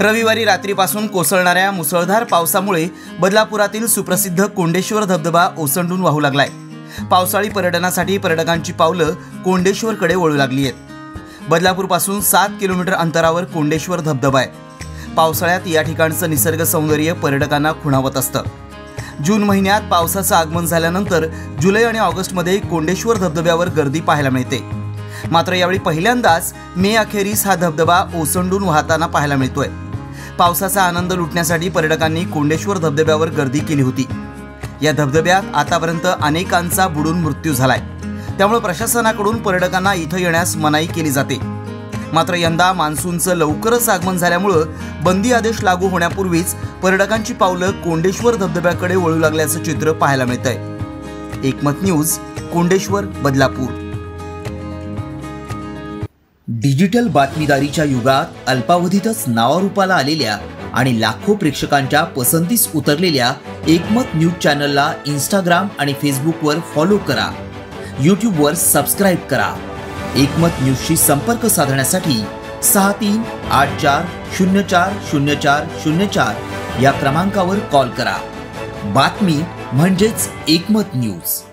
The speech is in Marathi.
रविवारी रात्रीपासून कोसळणाऱ्या मुसळधार पावसामुळे बदलापुरातील सुप्रसिद्ध कोंडेश्वर धबधबा ओसंडून वाहू लागलाय। पावसाळी पर्यटनासाठी पर्यटकांची पावलं कोंडेश्वरकडे वळू लागली आहेत। बदलापूरपासून 7 किलोमीटर अंतरावर कोंडेश्वर धबधबा आहे। पावसाळ्यात या ठिकाणचं निसर्ग सौंदर्य पर्यटकांना खुणावत असतं। जून महिन्यात पावसाचं आगमन झाल्यानंतर जुलै आणि ऑगस्टमध्ये कोंडेश्वर धबधब्यावर गर्दी पाहायला मिळते। मात्र यावेळी पहिल्यांदाच मे अखेरीस हा धबधबा ओसंडून वाहताना पाहायला मिळतोय। पावसाचा आनंद लुटण्यासाठी पर्यटकांनी कोंडेश्वर धबधब्यावर गर्दी केली होती। या धबधब्यात आतापर्यंत अनेकांचा बुडून मृत्यू झालाय। त्यामुळे प्रशासनाकडून पर्यटकांना इथं येण्यास मनाई केली जाते। मात्र यंदा मान्सूनचं लवकरच आगमन झाल्यामुळे बंदी आदेश लागू होण्यापूर्वीच पर्यटकांची पावलं कोंडेश्वर धबधब्याकडे वळू लागल्याचं चित्र पाहायला मिळतंय। एकमत न्यूज, कोंडेश्वर, बदलापूर। डिजिटल बातमीदारीच्या युगात अल्पावधीतच नावारूपाला आलेल्या आणि लाखो प्रेक्षकांच्या पसंतीस उतरलेल्या एकमत न्यूज चॅनलला इंस्टाग्राम आणि फेसबुकवर फॉलो करा। यूट्यूबवर सबस्क्राइब करा। एकमत न्यूजशी संपर्क साधण्यासाठी 6384040404 या क्रमांकावर कॉल करा। बातमी म्हणजेच एकमत न्यूज।